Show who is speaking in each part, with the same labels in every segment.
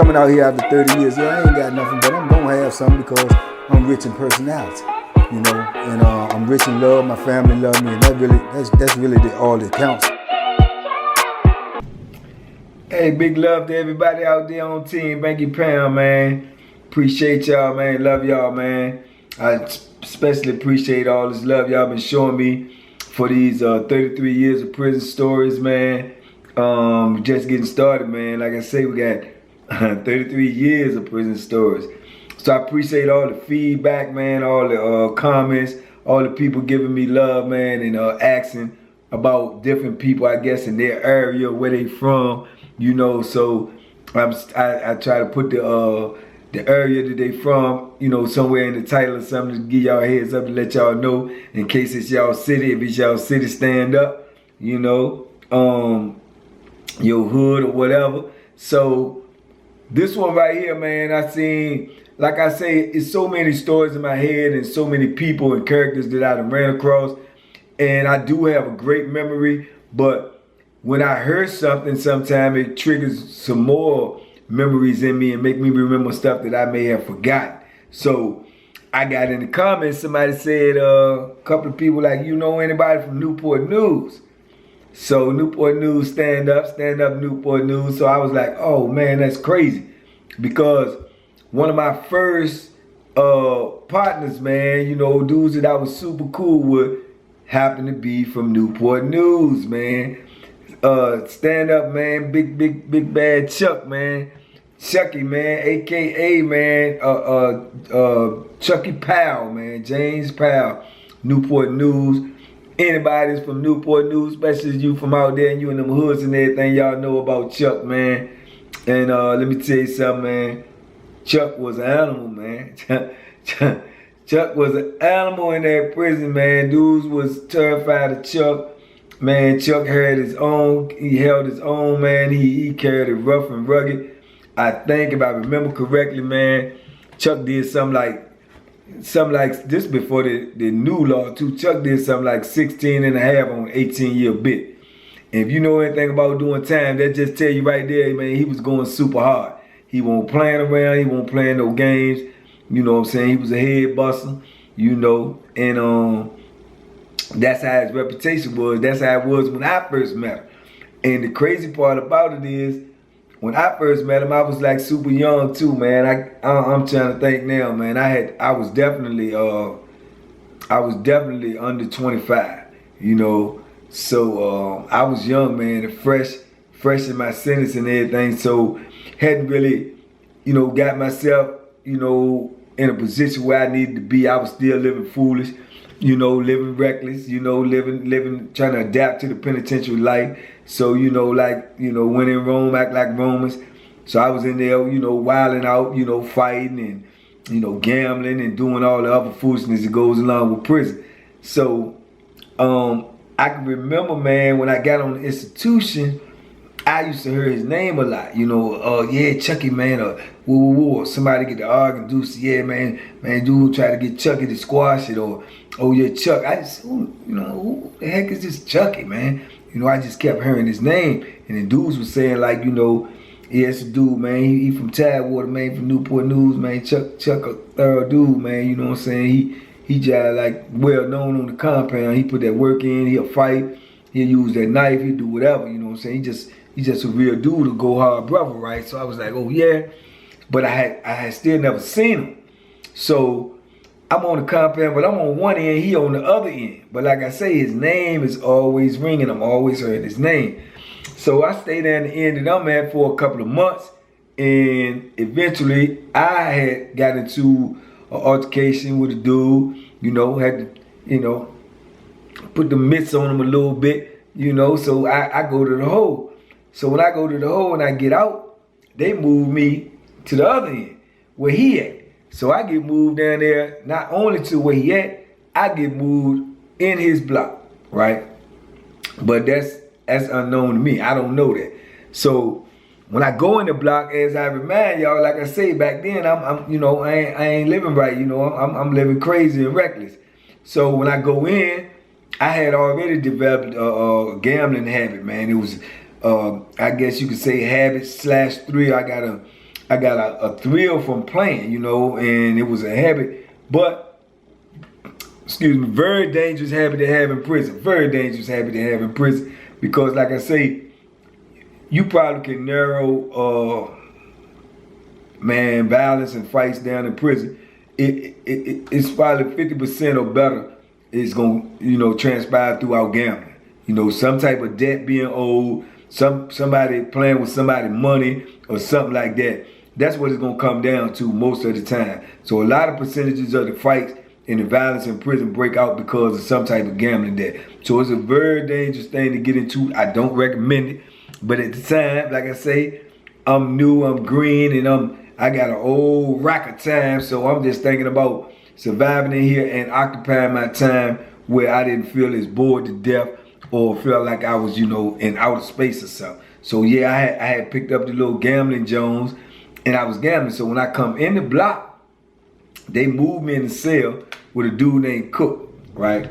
Speaker 1: coming out here after 30 years, yeah, I ain't got nothing, but I'm gonna have something because I'm rich in personality, you know, and I'm rich in love. My family love me, and that's really all that counts. Hey, big love to everybody out there on Team Banky Pound, man. Appreciate y'all, man. Love y'all, man. I especially appreciate all this love y'all been showing me for these 33 years of prison stories, man. Just getting started, man. Like I say, we got 33 years of prison stories. So I appreciate all the feedback, man, all the comments, all the people giving me love, man, and asking about different people, I guess, in their area, where they from, you know. So I try to put the area that they from, you know, somewhere in the title or something to give y'all a heads up to let y'all know in case it's y'all city. If it's y'all city, stand up, you know, your hood or whatever. So this one right here, man, I seen, like I say, it's so many stories in my head and so many people and characters that I done ran across. And I do have a great memory, but when I heard something, sometimes it triggers some more memories in me and make me remember stuff that I may have forgotten. So I got in the comments, somebody said, a couple of people like, you know anybody from Newport News? So Newport News, stand up Newport News. So I was like, oh man, that's crazy. Because one of my first partners, man, you know, dudes that I was super cool with, happened to be from Newport News, man. Stand up, man, big bad Chuck, man. Chucky, man, AKA, man, Chucky Powell, man, James Powell, Newport News. Anybody that's from Newport News, especially you from out there and you in them hoods and everything, y'all know about Chuck, man. And let me tell you something, man. Chuck was an animal, man. Chuck was an animal in that prison, man. Dudes was terrified of Chuck. Man, Chuck had his own, he held his own, man. He carried it rough and rugged. I think, if I remember correctly, man, Chuck did something like this before the new law too. Chuck did something like 16 and a half on an 18-year bit. And if you know anything about doing time, that just tell you right there, man, he was going super hard. He won't playing around, he won't playing no games. You know what I'm saying? He was a head buster, you know, and that's how his reputation was. That's how it was when I first met him. And the crazy part about it is, when I first met him, I was like super young too, man. I'm trying to think now, man. I was definitely under 25, you know. So I was young, man, and fresh in my sentence and everything. So hadn't really, you know, got myself, you know, in a position where I needed to be. I was still living foolish, you know, living reckless, you know, living, trying to adapt to the penitentiary life. So, you know, like, you know, when in Rome, act like Romans. So I was in there, you know, wilding out, you know, fighting and, you know, gambling and doing all the other foolishness that goes along with prison. So I can remember, man, when I got on the institution, I used to hear his name a lot, you know, yeah, Chucky, man, woo, somebody get the arguing, dude, yeah, man, dude try to get Chucky to squash it, or, oh yeah, Chuck. I just, you know, who the heck is this Chucky, man? You know, I just kept hearing his name, and the dudes was saying like, you know, yeah, it's a dude, man, he from Tidewater, man, from Newport News, man, Chuck a thorough dude, man, you know what I'm saying? He just like well known on the compound. He put that work in, he'll fight, he'll use that knife, he'll do whatever, you know what I'm saying? He just a real dude, a go hard brother, right? So I was like, oh yeah, but I had still never seen him. So I'm on the compound, but I'm on one end, he on the other end. But like I say, his name is always ringing. I'm always hearing his name. So I stayed there in the end that I'm at for a couple of months. And eventually, I had got into an altercation with a dude, you know, had to, you know, put the mitts on him a little bit, you know. So I go to the hole. So when I go to the hole and I get out, they move me to the other end, where he at. So I get moved down there, not only to where he at, I get moved in his block, right? But that's unknown to me. I don't know that. So when I go in the block, as I remind y'all, like I say, back then, I'm you know, I ain't living right, you know, I'm living crazy and reckless. So when I go in, I had already developed a gambling habit, man. It was, I guess you could say habit /3. I got a thrill from playing, you know, and it was a habit, but, excuse me, very dangerous habit to have in prison. Very dangerous habit to have in prison because, like I say, you probably can narrow, violence and fights down in prison. It's probably 50% or better is going to, you know, transpire throughout gambling. You know, some type of debt being owed, somebody playing with somebody's money or something like that. That's what it's going to come down to most of the time. So a lot of percentages of the fights and the violence in prison break out because of some type of gambling debt. So it's a very dangerous thing to get into. I don't recommend it. But at the time, like I say, I'm new, I'm green, and I got an old rack of time. So I'm just thinking about surviving in here and occupying my time where I didn't feel as bored to death or feel like I was, you know, in outer space or something. So yeah, I had picked up the little gambling Jones and I was gambling. So when I come in the block, they moved me in the cell with a dude named Cook, right?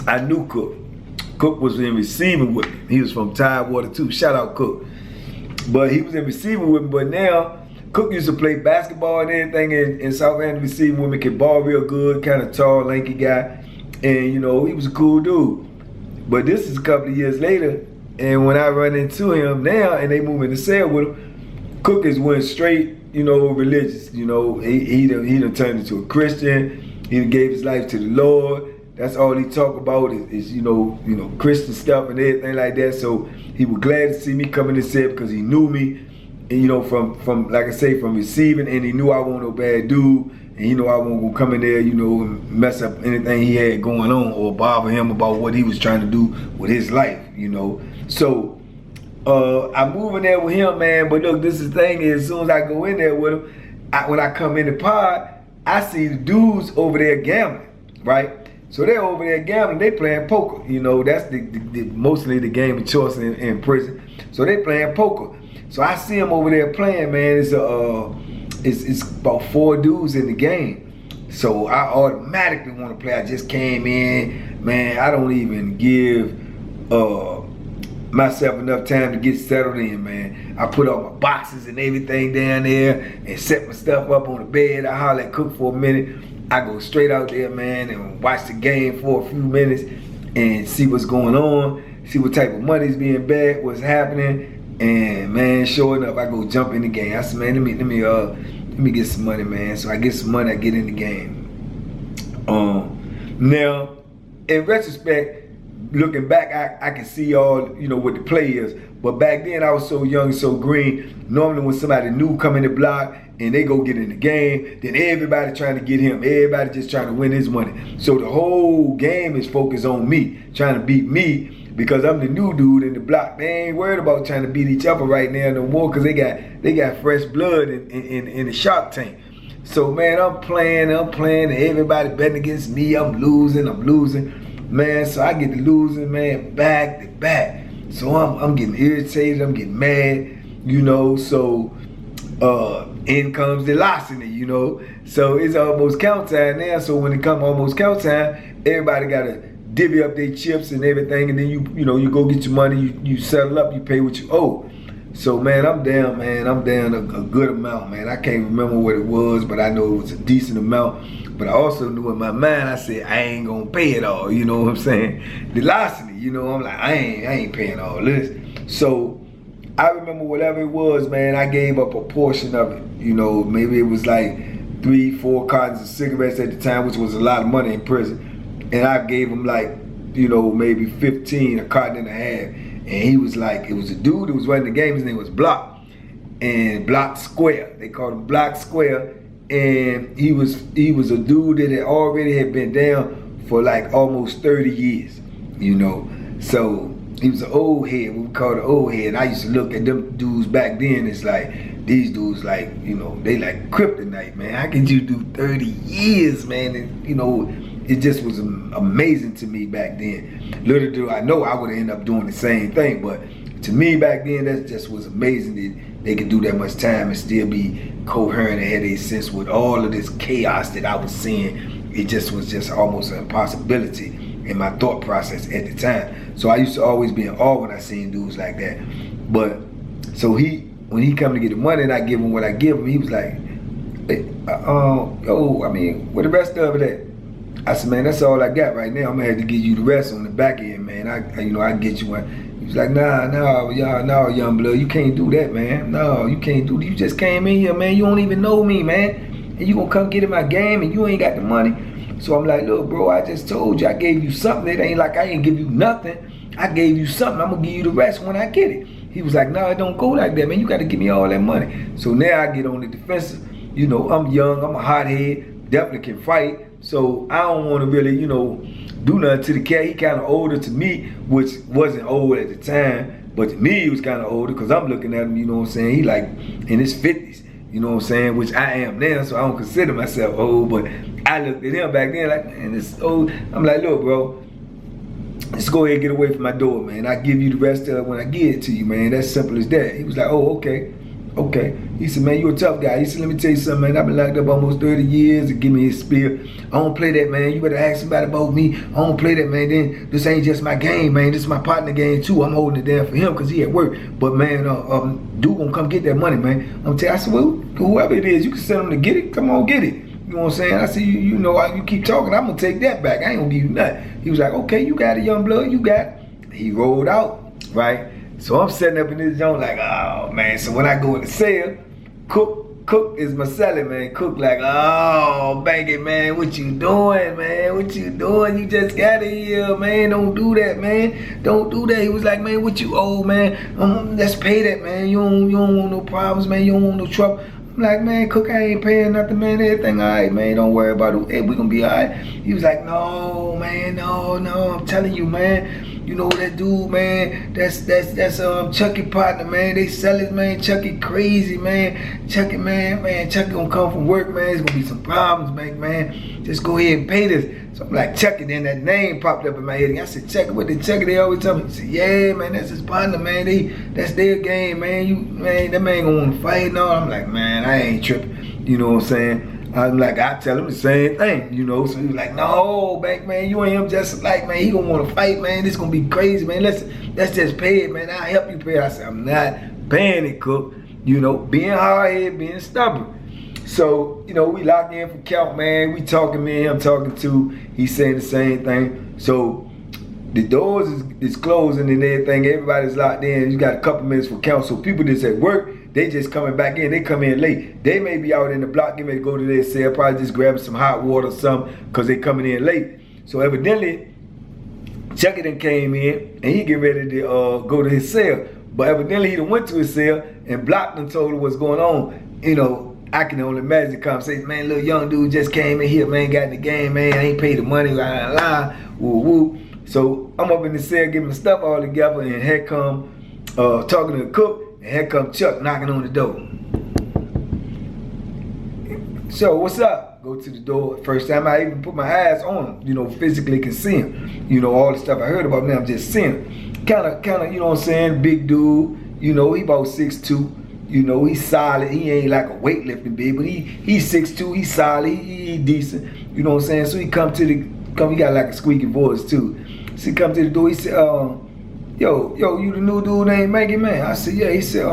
Speaker 1: I knew Cook. Cook was in receiving with me. He was from Tidewater too. Shout out Cook. But he was in receiving with me. But now, Cook used to play basketball and everything in South End receiving with me. Could ball real good, kind of tall, lanky guy. And, you know, he was a cool dude. But this is a couple of years later. And when I run into him now and they move in the cell with him, Cook is went straight, you know, religious. You know, he done turned into a Christian. He done gave his life to the Lord. That's all he talk about is you know Christian stuff and everything like that. So he was glad to see me come in the cell because he knew me, and, you know, from like I say, from receiving, and he knew I wasn't no bad dude, and he knew I wasn't gonna come in there, you know, and mess up anything he had going on or bother him about what he was trying to do with his life, you know. So I move in there with him, man. But look, this is the thing is, as soon as I go in there with him, when I come in the pod, I see the dudes over there gambling, right? So they're over there gambling, they playing poker. You know, that's mostly the game of choice in prison. So they playing poker. So I see them over there playing, man. It's about 4 dudes in the game. So I automatically want to play. I just came in, man. I don't even give myself enough time to get settled in, man. I put all my boxes and everything down there and set my stuff up on the bed. I holler at Cook for a minute. I go straight out there, man, and watch the game for a few minutes and see what's going on, see what type of money's being bet, what's happening, and man, sure enough, I go jump in the game. I said, man, let me get some money, man. So I get some money, I get in the game. Now, in retrospect, looking back, I can see all, you know, what the play is. But back then, I was so young, so green. Normally, when somebody new come in the block and they go get in the game, then everybody trying to get him. Everybody just trying to win his money. So the whole game is focused on me, trying to beat me because I'm the new dude in the block. They ain't worried about trying to beat each other right now no more because they got fresh blood in the shark tank. So, man, I'm playing, and everybody betting against me. I'm losing. Man, so I get to losing, man, back to back. So I'm getting irritated, I'm getting mad, you know, so in comes the larceny, you know. So it's almost count time now, so when it comes almost count time, everybody gotta divvy up their chips and everything, and then you go get your money, you settle up, you pay what you owe. So, man, I'm down a good amount, man. I can't remember what it was, but I know it was a decent amount. But I also knew in my mind, I said, I ain't gonna pay it all, you know what I'm saying? The larceny, you know, I'm like, I ain't paying all this. So I remember whatever it was, man, I gave up a portion of it. You know, maybe it was like 3-4 cartons of cigarettes at the time, which was a lot of money in prison. And I gave him like, you know, maybe 15, a carton and a half. And he was like, it was a dude who was running the game, his name was Block. And Block Square, they called him Block Square. And he was a dude that had been down for like almost 30 years, you know. So he was an old head, what we call an old head. And I used to look at them dudes back then, it's like, these dudes like, you know, they like kryptonite, man. How could you do 30 years, man? And, you know, it just was amazing to me back then. Little do I know I would end up doing the same thing, but to me back then, that just was amazing that they could do that much time and still be coherent and had a sense with all of this chaos that I was seeing. It just was just almost an impossibility in my thought process at the time. So I used to always be in awe when I seen dudes like that. But So when he come to get the money and I give him what I give him, he was like, hey, yo, I mean, where the rest of it at? I said, man, that's all I got right now. I'm gonna have to give you the rest on the back end, man. I get you one. He was like, nah, young blood, you can't do that, man. No, you can't do that. You just came in here, man. You don't even know me, man. And you gonna come get in my game and you ain't got the money. So I'm like, look, bro, I just told you I gave you something. It ain't like I ain't give you nothing. I gave you something. I'm gonna give you the rest when I get it. He was like, no, it don't go like that, man. You gotta give me all that money. So now I get on the defensive. You know, I'm young, I'm a hothead, definitely can fight. So I don't want to really, you know, do nothing to the cat. He kind of older to me, which wasn't old at the time, but to me he was kind of older because I'm looking at him, you know what I'm saying? He like in his 50s, you know what I'm saying? Which I am now, so I don't consider myself old, but I looked at him back then like, man, this old. I'm like, look, bro, let's go ahead and get away from my door, man. I give you the rest of it when I give it to you, man. That's simple as that. He was like, oh, okay. Okay. He said, man, you a tough guy. He said, let me tell you something, man. I've been locked up almost 30 years and give me his spiel. I don't play that, man. You better ask somebody about me. I don't play that, man. Then this ain't just my game, man. This is my partner game, too. I'm holding it down for him because he at work. But, man, dude gonna come get that money, man. I'm telling you, I said, well, whoever it is, you can send him to get it. Come on, get it. You know what I'm saying? I said, you know, you keep talking. I'm gonna take that back. I ain't gonna give you nothing. He was like, okay, you got it, young blood. You got it. He rolled out, right? So I'm sitting up in this zone like, oh, man. So when I go in the cell, Cook is my celly, man. Cook like, oh, Banky, man, what you doing, man? What you doing? You just got here, man. Don't do that, man. Don't do that. He was like, man, what you owe, man? Let's pay that, man. You don't want no problems, man. You don't want no trouble. I'm like, man, Cook, I ain't paying nothing, man. Everything all right, man. Don't worry about it. Hey, we gonna be all right. He was like, no, man, no. I'm telling you, man. You know that dude, man, that's Chucky partner, man. They sell it, man. Chucky crazy, man. Chucky, man, Chucky gonna come from work, man. There's gonna be some problems, man. Just go ahead and pay this. So I'm like, Chucky, then that name popped up in my head. And I said, Chucky, what did Chucky? They always tell me. He said, yeah, man, that's his partner, man. That's their game, man. That man gonna wanna fight and all. I'm like, man, I ain't tripping. You know what I'm saying? I'm like, I tell him the same thing, you know. So he was like, no, Bank, man, you and him just like, man, he gonna wanna fight, man. This gonna be crazy, man. Let's just pay it, man. I'll help you pay it. I said, I'm not paying it, Cook. You know, being hard-headed, being stubborn. So, you know, we locked in for count, man. We talking, man. I'm talking to, he's saying the same thing. So the doors is closing and everything. Everybody's locked in. You got a couple minutes for count. So people that's at work, they just coming back in. They come in late. They may be out in the block. They may go to their cell, probably just grabbing some hot water or something because they coming in late. So evidently, Chucky done came in and he get ready to go to his cell. But evidently he done went to his cell and blocked and told her what's going on. You know, I can only imagine the conversation. Man, little young dude just came in here, man, got in the game, man. I ain't paid the money, woo woo. So I'm up in the cell getting my stuff all together and here come talking to the cook. And here come Chuck knocking on the door. So, what's up? Go to the door. First time I even put my eyes on him, you know, physically can see him. You know, all the stuff I heard about him, I'm just seeing him. Kind of, you know what I'm saying? Big dude. You know, he about 6'2". You know, he's solid. He ain't like a weightlifting big, but he's 6'2". He's solid. He decent. You know what I'm saying? So he he got like a squeaky voice too. So he come to the door. He said, Yo, you the new dude named Maggie, man? I said, yeah. He said,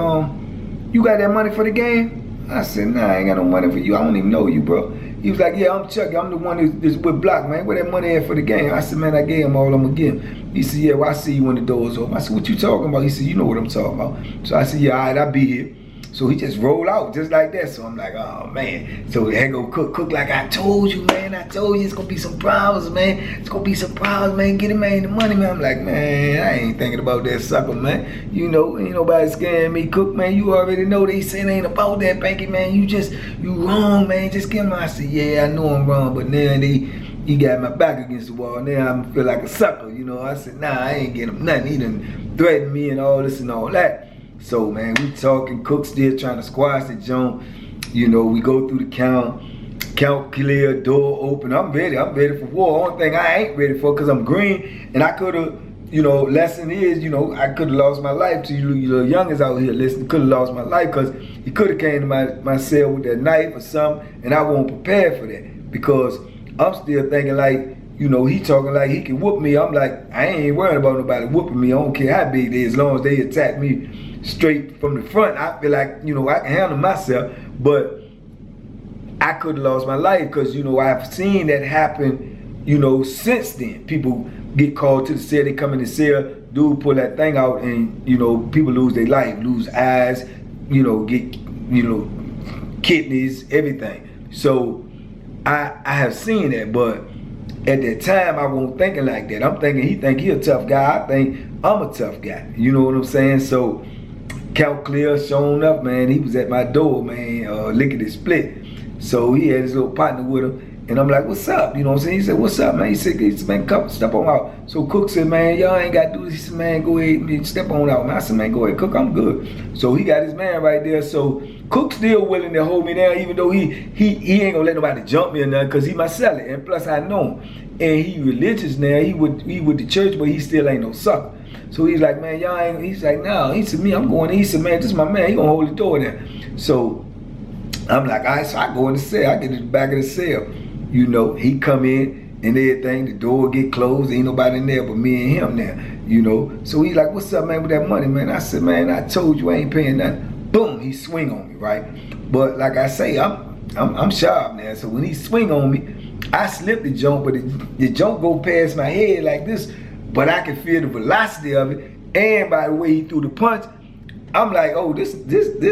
Speaker 1: you got that money for the game? I said, nah, I ain't got no money for you. I don't even know you, bro. He was like, yeah, I'm Chucky. I'm the one that's with Block, man. Where that money at for the game? I said, man, I gave him all I'm gonna give him. He said, yeah, well, I see you when the door's open. I said, what you talking about? He said, you know what I'm talking about. So I said, yeah, all right, I'll be here. So he just rolled out just like that. So I'm like, oh, man. So here go Cook like, I told you, man. I told you it's going to be some problems, man. It's going to be some problems, man. Get him, man, the money, man. I'm like, man, I ain't thinking about that sucker, man. You know, ain't nobody scaring me. Cook, man, you already know they saying ain't about that, Banky, man. You wrong, man. Just give him. I said, yeah, I know I'm wrong. But now he got my back against the wall. Now I feel like a sucker, you know. I said, nah, I ain't getting him nothing. He done threatened me and all this and all that. So, man, we talking, Cook still trying to squash the joint. You know, we go through the count clear, door open. I'm ready for war. Only thing I ain't ready for, because I'm green, and I could have, you know, lesson is, you know, I could have lost my life to you little youngins out here listening. Could have lost my life, because he could have came to my cell with that knife or something, and I wasn't prepared for that, because I'm still thinking like, you know, he talking like he can whoop me. I'm like, I ain't worrying about nobody whooping me. I don't care how big they is, as long as they attack me. straight from the front, I feel like, you know, I can handle myself. But I could have lost my life because, you know, I've seen that happen, you know, since then. People get called to the cell, they come in the cell, dude pull that thing out, and, you know, people lose their life, lose eyes, you know, get, you know, kidneys, everything. So I have seen that, but at that time I wasn't thinking like that. I'm thinking he think he a tough guy. I think I'm a tough guy. You know what I'm saying? So Count Clear showing up, man. He was at my door, man, lickety split. So he had his little partner with him. And I'm like, what's up? You know what I'm saying? He said, what's up, man? He said, man, come step on out. So Cook said, man, y'all ain't got to do this. He said, man, go ahead and step on out, man. I said, man, go ahead, Cook, I'm good. So he got his man right there. So Cook still willing to hold me down, even though he ain't gonna let nobody jump me or nothing, because he my seller. And plus I know him. And he religious now. He with the church, but he still ain't no sucker. So he's like, man, y'all ain't, he's like, no. He said, me, I'm going in. He said, man, this is my man. He gonna hold the door down. So I'm like, all right, so I go in the cell. I get to the back of the cell. You know, he come in and everything, the door get closed, ain't nobody in there but me and him now, you know. So he's like, what's up, man, with that money, man? I said, man, I told you I ain't paying nothing. Boom, he swing on me, right? But like I say, I'm sharp now. So when he swing on me, I slip the jump, but the jump go past my head like this, but I can feel the velocity of it. And by the way he threw the punch, I'm like, oh, this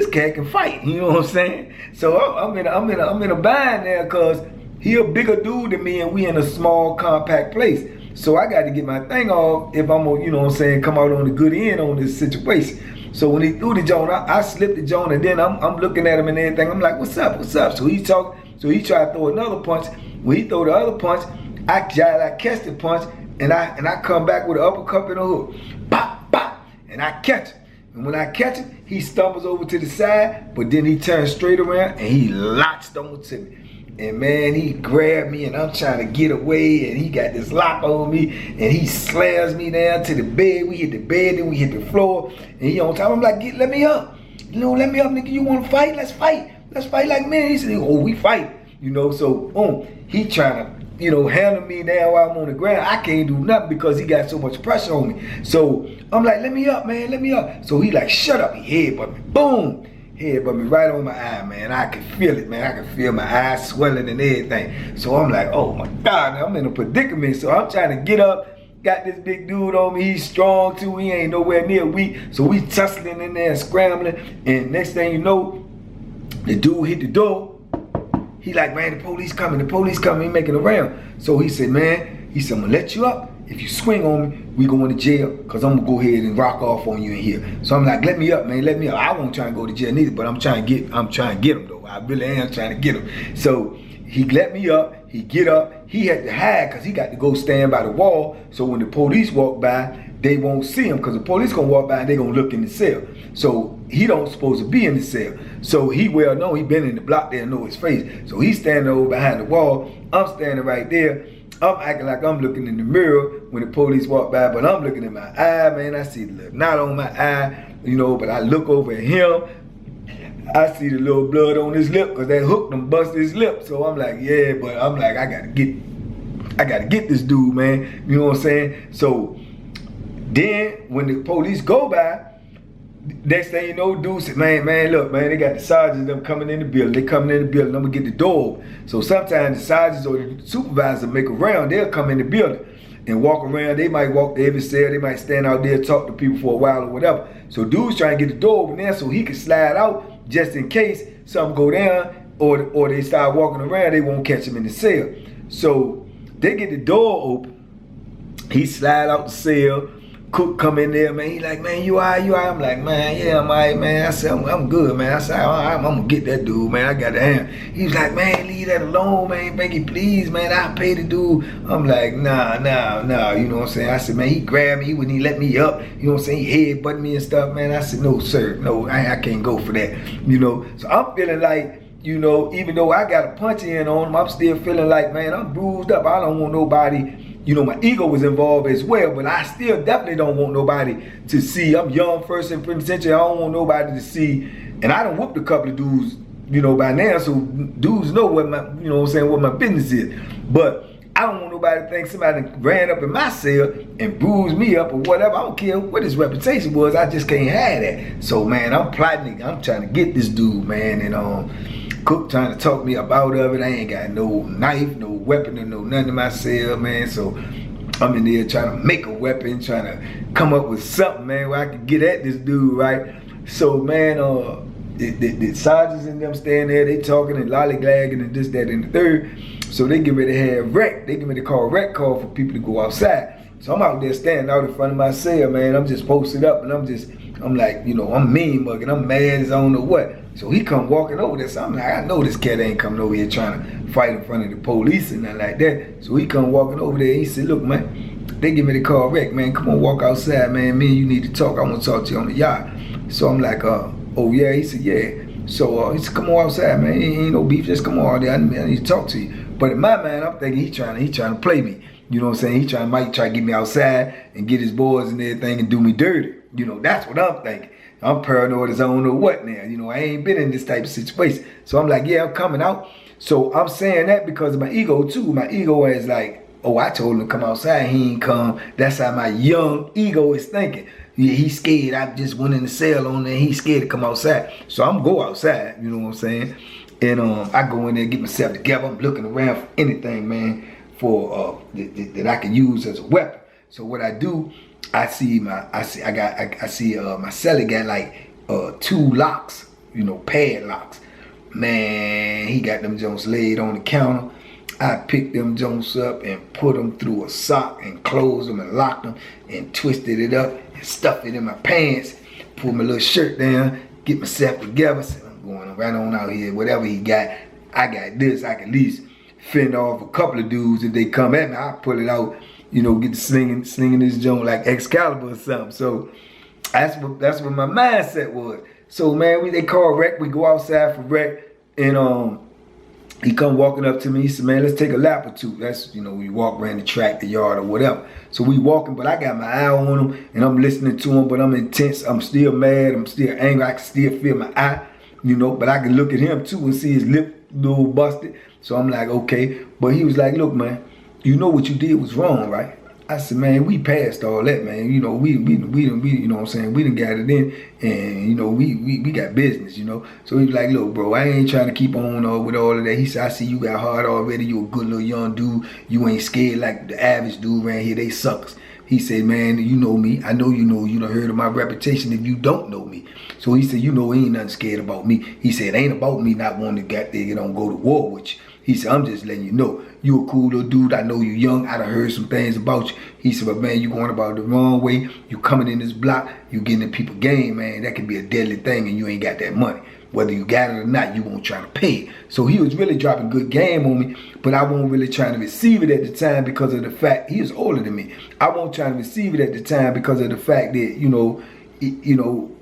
Speaker 1: cat can fight. You know what I'm saying? So I'm in a bind now, cause he a bigger dude than me, and we in a small, compact place. So I got to get my thing off if I'm gonna, you know what I'm saying, come out on the good end on this situation. So when he threw the joint, I slipped the joint, and then I'm looking at him and everything. I'm like, what's up, what's up? So he tried to throw another punch. When he throw the other punch, I catch the punch, and I come back with an uppercut and a hook. Pop, pop, and I catch him. And when I catch him, he stumbles over to the side, but then he turns straight around and he latched on to me. And man, he grabbed me and I'm trying to get away, and he got this lock on me, and he slams me down to the bed. We hit the bed, then we hit the floor, and he on top. I'm like, let me up. You know, let me up, nigga. You want to fight? Let's fight. Let's fight like men. He said, oh, we fight. You know, so boom, he trying to, you know, handle me down while I'm on the ground. I can't do nothing because he got so much pressure on me. So I'm like, let me up, man, let me up. So he like, shut up. He headbutt me. Boom. Headbutt me right on my eye, man. I can feel it, man. I can feel my eyes swelling and everything. So I'm like, oh my God, I'm in a predicament. So I'm trying to get up. Got this big dude on me. He's strong too. He ain't nowhere near weak. So we tussling in there and scrambling. And next thing you know, the dude hit the door. He like, man, the police coming, he making a round. So he said, man, I'm gonna let you up. If you swing on me, we going to jail, because I'm gonna go ahead and rock off on you in here. So I'm like, let me up, man, let me up. I won't try and go to jail neither, but I'm trying to get him though. I really am trying to get him. So he let me up, he get up, he had to hide because he got to go stand by the wall. So when the police walk by, they won't see him, because the police gonna walk by and they gonna look in the cell. So he don't supposed to be in the cell. So he well know, he been in the block there, know his face. So he's standing over behind the wall. I'm standing right there. I'm acting like I'm looking in the mirror when the police walk by, but I'm looking in my eye, man. I see the little knot on my eye, you know, but I look over at him. I see the little blood on his lip, because that hook done busted his lip. So I'm like, yeah, but I'm like, I gotta get this dude, man. You know what I'm saying? So then when the police go by, next thing you know, dude said, man, look, man, they got the sergeants them coming in the building. They coming in the building, I'm gonna get the door open. So sometimes the sergeants or the supervisor make a round, they'll come in the building and walk around. They might walk to every cell, they might stand out there, talk to people for a while or whatever. So dude's trying to get the door open there so he can slide out just in case something go down or they start walking around, they won't catch him in the cell. So they get the door open, he slide out the cell. Cook come in there, man. He like, man, you all right? I'm like, man, yeah, I'm all right, man. I said, I'm good, man. I said, all right, I'm gonna get that dude, man. I got the hand. He was like, man, leave that alone, man. Becky, please, man. I'll pay the dude. I'm like, nah. You know what I'm saying? I said, man, he grabbed me when he let me up. You know what I'm saying? He headbutted me and stuff, man. I said, no, sir. No, I can't go for that. You know? So I'm feeling like, you know, even though I got a punch in on him, I'm still feeling like, man, I'm bruised up. I don't want nobody. You know, my ego was involved as well, but I still definitely don't want nobody to see. I'm young, first in penitentiary. I don't want nobody to see. And I done whooped a couple of dudes, you know, by now, so dudes know what my, you know what I'm saying, what my business is. But I don't want nobody to think somebody ran up in my cell and bruised me up or whatever. I don't care what his reputation was. I just can't have that. So, man, I'm plotting. I'm trying to get this dude, man. And Cook trying to talk me up out of it. I ain't got no knife, no weapon, or no nothing in my cell, man. So I'm in there trying to make a weapon, trying to come up with something, man, where I can get at this dude, right? So, man, the sergeants and them standing there, they talking and lollygagging and this, that, and the third. So they get ready to have rec. They get ready to call rec call for people to go outside. So I'm out there standing out in front of my cell, man. I'm just posted up and I'm like, you know, I'm mean mugging. I'm mad as I don't know what. So he come walking over there. So I'm like, I know this cat ain't coming over here trying to fight in front of the police and nothing like that. So he come walking over there. He said, look, man, they get me to call rec, man. Come on, walk outside, man. Me and you need to talk. I want to talk to you on the yard. So I'm like, oh yeah. He said, yeah. So he said, come on outside, man. Ain't no beef. Just come on out there. I need to talk to you. But in my mind, I'm thinking he trying to play me. You know what I'm saying? He might try to get me outside and get his boys and everything and do me dirty. You know, that's what I'm thinking. I'm paranoid as I don't know what now. You know, I ain't been in this type of situation. So I'm like, yeah, I'm coming out. So I'm saying that because of my ego too. My ego is like, oh, I told him to come outside. He ain't come. That's how my young ego is thinking. Yeah, he's scared. I just went in the cell on there. He's scared to come outside. So I'm go outside. You know what I'm saying? And I go in there, get myself together. I'm looking around for anything, man, for that I can use as a weapon. So what I do, I see my celly got like 2 locks, you know, padlocks. Man, he got them Jones laid on the counter. I picked them Jones up and put them through a sock and closed them and locked them and twisted it up and stuffed it in my pants. Pulled my little shirt down, get myself together. Going right on out here, whatever he got, I got this. I can at least fend off a couple of dudes if they come at me. I pull it out, you know, get the slinging this joint like Excalibur or something. So that's what my mindset was. So man, they call rec. We go outside for rec, and he come walking up to me. He said, man, let's take a lap or two. That's, you know, we walk around the track, the yard, or whatever. So we walking, but I got my eye on him, and I'm listening to him, but I'm intense. I'm still mad. I'm still angry. I can still feel my eye. You know, but I can look at him too and see his lip a little busted. So I'm like, okay. But he was like, look, man, you know what you did was wrong, right? I said, man, we passed all that, man. You know, we you know what I'm saying? We done got it in, and you know, we got business, you know. So he was like, look, bro, I ain't trying to keep on with all of that. He said, I see you got hard already. You a good little young dude. You ain't scared like the average dude around here. They suckers. He said, man, you know me. I know you know. You done heard of my reputation if you don't know me. So he said, you know, ain't nothing scared about me. He said, it ain't about me not wanting to get there, you know, go to war with you. He said, I'm just letting you know. You a cool little dude. I know you young. I done heard some things about you. He said, but man, you going about it the wrong way. You coming in this block. You getting in people game, man. That could be a deadly thing and you ain't got that money. Whether you got it or not, you won't try to pay it. So he was really dropping good game on me, but I wasn't really trying to receive it at the time because of the fact he was older than me. I wasn't trying to receive it at the time because of the fact that, you know,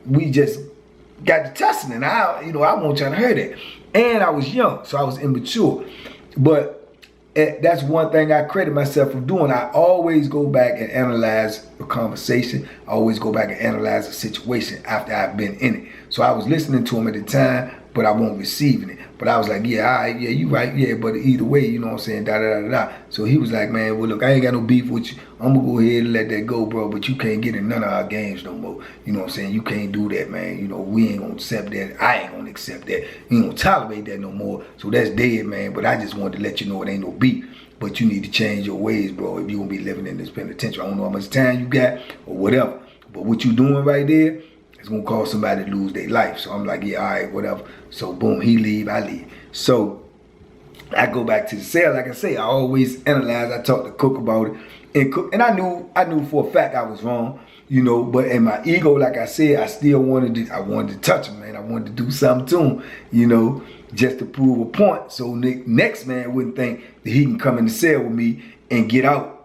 Speaker 1: we just got to tussling, and I wasn't trying to hear that. And I was young, so I was immature. But that's one thing I credit myself for doing. I always go back and analyze a conversation. I always go back and analyze a situation after I've been in it. So I was listening to him at the time, but I wasn't receiving it. But I was like, yeah, all right, yeah, you right, yeah, but either way, you know what I'm saying, da-da-da-da-da. So he was like, man, well, look, I ain't got no beef with you. I'm going to go ahead and let that go, bro, but you can't get in none of our games no more. You know what I'm saying? You can't do that, man. You know, we ain't going to accept that. I ain't going to accept that. We ain't going to tolerate that no more. So that's dead, man. But I just wanted to let you know it ain't no beef. But you need to change your ways, bro, if you going to be living in this penitentiary. I don't know how much time you got or whatever. But what you doing right there, it's going to cause somebody to lose their life. So I'm like, yeah, all right, whatever. So boom, he leave, I leave. So I go back to the cell. Like I say, I always analyze. I talk to Cook about it. And I knew for a fact I was wrong, you know, but in my ego, like I said, I still wanted to touch him, man. I wanted to do something to him, you know, just to prove a point. So next man wouldn't think that he can come in the cell with me and get out